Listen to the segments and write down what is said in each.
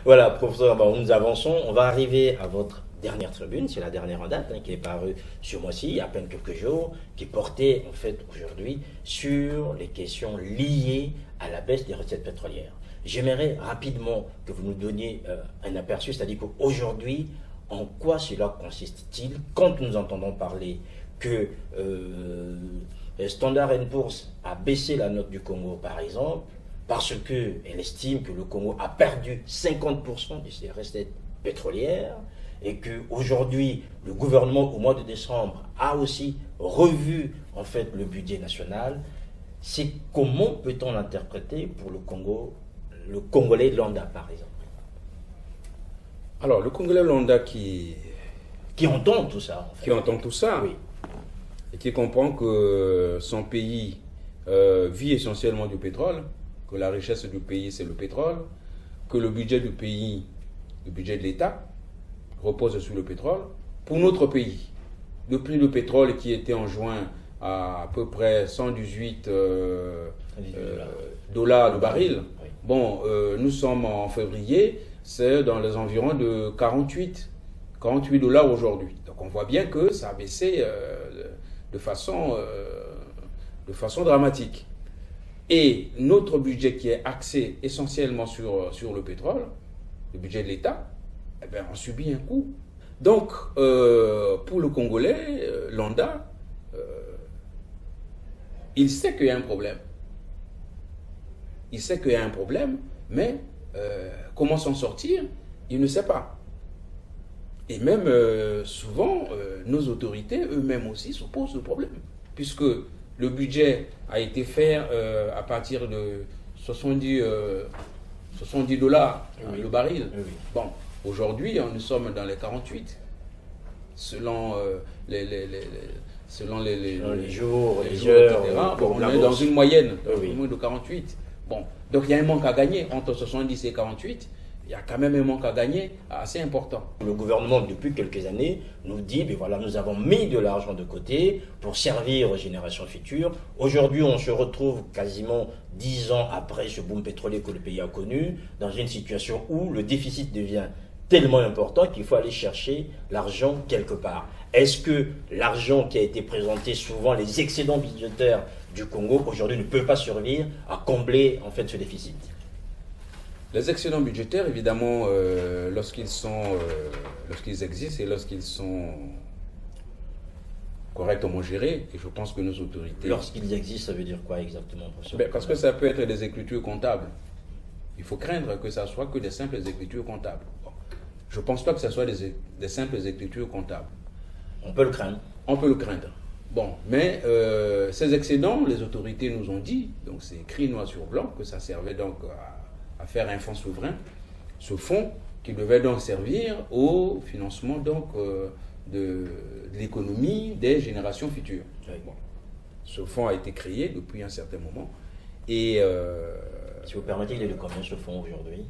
Voilà, professeur, bon, nous avançons. On va arriver à votre dernière tribune, c'est la dernière en date, qui est parue ce mois-ci, il y a à peine quelques jours, qui portait en fait aujourd'hui sur les questions liées à la baisse des recettes pétrolières. J'aimerais rapidement que vous nous donniez un aperçu, c'est-à-dire qu'aujourd'hui, en quoi cela consiste-t-il quand nous entendons parler que Standard & Poor's a baissé la note du Congo, par exemple, parce qu'elle estime que le Congo a perdu 50% de ses recettes pétrolières et qu'aujourd'hui, le gouvernement, au mois de décembre, a aussi revu en fait le budget national. C'est comment peut-on l'interpréter pour le Congo, le Congolais lambda, par exemple? Alors, le Congolais lambda qui entend tout ça, en fait. Qui entend tout ça, oui. Et qui comprend que son pays vit essentiellement du pétrole, que la richesse du pays c'est le pétrole, que le budget du pays, le budget de l'État, repose sur le pétrole. Pour notre pays, le prix du pétrole qui était en juin à peu près 118 dollars le baril, oui. Bon, nous sommes en février, c'est dans les environs de 48 dollars aujourd'hui. Donc on voit bien que ça a baissé de façon dramatique. Et notre budget qui est axé essentiellement sur le pétrole, le budget de l'État, eh bien, on subit un coup. Donc, pour le Congolais lambda, il sait qu'il y a un problème. Il sait qu'il y a un problème, mais comment s'en sortir, il ne sait pas. Et même souvent, nos autorités eux-mêmes aussi se posent le problème, puisque le budget a été fait à partir de 70 dollars oui. le baril. Oui. Bon, aujourd'hui, nous sommes dans les 48, selon les jours, les les jours, heures, etc. Bon, on la est dans bourse. une moyenne, Oui. de 48. Bon, donc il y a un manque à gagner entre 70 et 48. Il y a quand même un manque à gagner assez important. Le gouvernement, depuis quelques années, nous dit, ben voilà, nous avons mis de l'argent de côté pour servir aux générations futures. Aujourd'hui, on se retrouve quasiment 10 ans après ce boom pétrolier que le pays a connu, dans une situation où le déficit devient tellement important qu'il faut aller chercher l'argent quelque part. Est-ce que l'argent qui a été présenté, souvent les excédents budgétaires du Congo, aujourd'hui ne peut pas servir à combler en fait ce déficit? Les excédents budgétaires, évidemment, lorsqu'ils existent et lorsqu'ils sont correctement gérés, et je pense que nos autorités... Lorsqu'ils existent, ça veut dire quoi exactement, professeur? Parce que ça peut être des écritures comptables. Il faut craindre que ça soit que des simples écritures comptables. Bon. Je ne pense pas que ce soit des simples écritures comptables. On peut le craindre. On peut le craindre. Bon, mais ces excédents, les autorités nous ont dit, donc c'est écrit noir sur blanc, que ça servait donc à faire un fonds souverain. Ce fonds qui devait donc servir au financement donc, de l'économie des générations futures. Oui. Bon. Ce fonds a été créé depuis un certain moment. Et si vous permettez, il est de combien ce fonds aujourd'hui?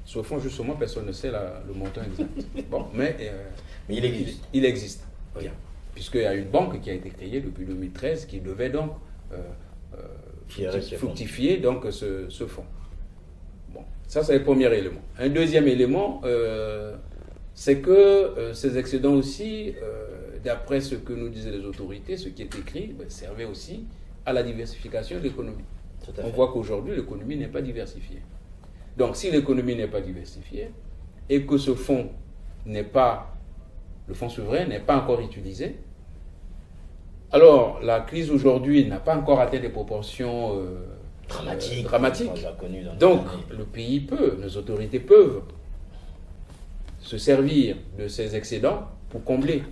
ce fonds, justement, personne ne sait le montant exact. Bon, mais il existe. Il existe. Oui. Bien. Puisqu'il y a une banque qui a été créée depuis 2013 qui devait donc fructifier donc, ce fonds. Bon, ça c'est le premier élément. Un deuxième élément, c'est que ces excédents aussi, d'après ce que nous disaient les autorités, ce qui est écrit, servait aussi à la diversification de l'économie. On voit qu'aujourd'hui, l'économie n'est pas diversifiée. Donc, si l'économie n'est pas diversifiée et que ce fonds n'est pas, le fonds souverain n'est pas encore utilisé, alors la crise aujourd'hui n'a pas encore atteint des proportions dramatiques. Donc, le pays peut, nos autorités peuvent se servir de ces excédents pour combler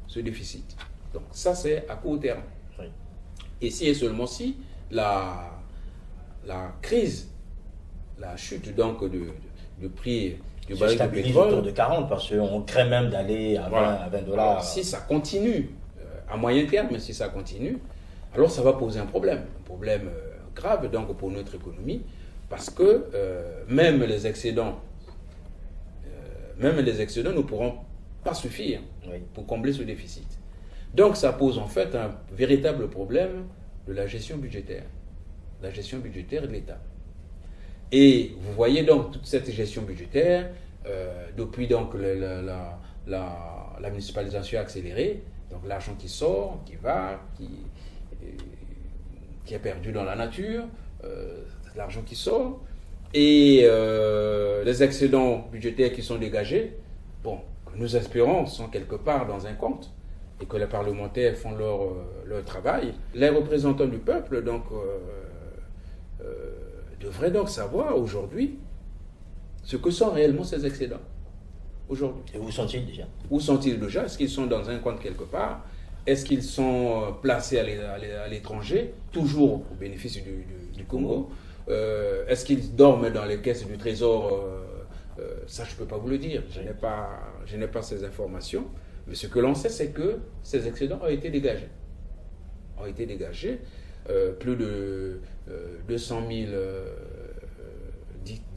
ce déficit. Donc, ça, c'est à court terme. Oui. Et si et seulement si la crise, la chute donc de prix du baril de pétrole autour de 40 parce qu'on craint même d'aller à 20 dollars. Alors, si ça continue, à moyen terme, si ça continue, alors ça va poser un problème grave donc pour notre économie, parce que même les excédents ne pourront pas suffire pour combler ce déficit. Donc ça pose en fait un véritable problème de la gestion budgétaire de l'État. Et vous voyez donc toute cette gestion budgétaire, depuis donc la municipalisation accélérée, donc l'argent qui sort, qui va, qui est perdu dans la nature, l'argent qui sort, et les excédents budgétaires qui sont dégagés, bon, que nous espérons sont quelque part dans un compte, et que les parlementaires font leur travail. Les représentants du peuple donc, devraient donc savoir aujourd'hui ce que sont réellement ces excédents. Aujourd'hui. Et où sont-ils déjà? Où sont-ils déjà? Est-ce qu'ils sont dans un compte quelque part? Est-ce qu'ils sont placés à l'étranger, toujours au bénéfice du Congo? Est-ce qu'ils dorment dans les caisses du Trésor? Ça, je ne peux pas vous le dire. Je n'ai pas ces informations. Mais ce que l'on sait, c'est que ces excédents ont été dégagés. Plus de 200 000,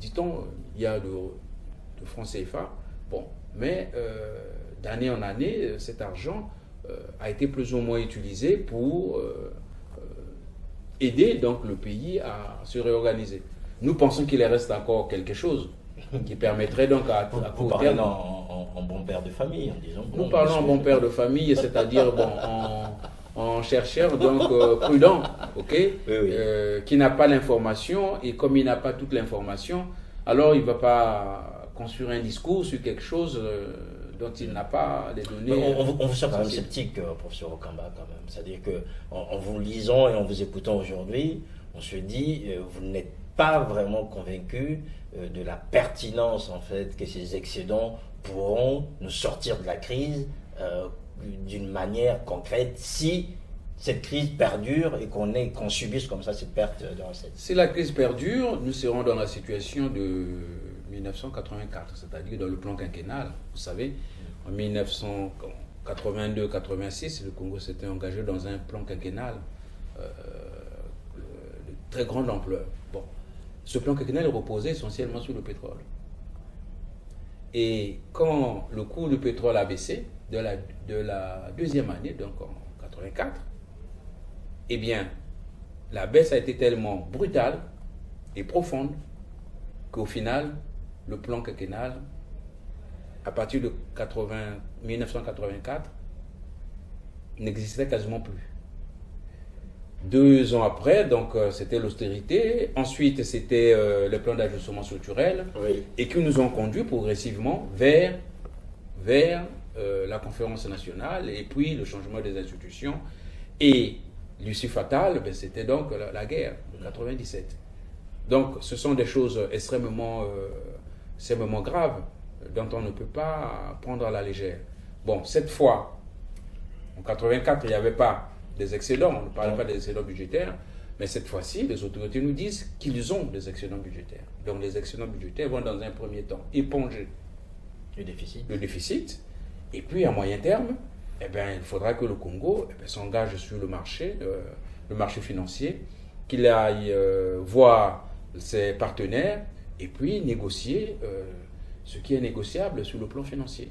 dit-on, il y a de francs CFA. Bon, mais d'année en année, cet argent a été plus ou moins utilisé pour aider donc le pays à se réorganiser. Nous pensons qu'il reste encore quelque chose qui permettrait donc à court terme... en bon père de famille, en disant... Nous parlons en bon père de famille, c'est-à-dire bon, en chercheur donc prudent, ok, oui. Qui n'a pas l'information, et comme il n'a pas toute l'information, alors il ne va pas construire un discours sur quelque chose dont il n'a pas les données. On vous sent quand même sceptique, professeur Okamba, quand même. C'est-à-dire qu'en vous lisant et en vous écoutant aujourd'hui, on se dit, vous n'êtes pas vraiment convaincu de la pertinence, en fait, que ces excédents pourront nous sortir de la crise d'une manière concrète si cette crise perdure et qu'on subisse comme ça cette perte de recettes. Si la crise perdure, nous serons dans la situation de 1984, c'est-à-dire dans le plan quinquennal. Vous savez, en 1982-86, le Congo s'était engagé dans un plan quinquennal de très grande ampleur. Bon, ce plan quinquennal reposait essentiellement sur le pétrole. Et quand le cours du pétrole a baissé, de la deuxième année, donc en 84, eh bien, la baisse a été tellement brutale et profonde qu'au final, le plan quinquennal, à partir de 1984, n'existait quasiment plus. 2 ans après, donc c'était l'austérité. Ensuite, c'était le plan d'ajustement structurel, oui, et qui nous ont conduits progressivement vers la conférence nationale et puis le changement des institutions. Et l'issue fatale, ben, c'était donc la guerre de 97. Donc, ce sont des choses extrêmement graves dont on ne peut pas prendre à la légère. Bon, cette fois, en 84, il n'y avait pas des excédents, on ne parlait pas des excédents budgétaires, mais cette fois-ci, les autorités nous disent qu'ils ont des excédents budgétaires. Donc, les excédents budgétaires vont dans un premier temps éponger le déficit, et puis à moyen terme, eh bien, il faudra que le Congo s'engage sur le marché financier, qu'il aille voir ses partenaires et puis négocier ce qui est négociable sur le plan financier.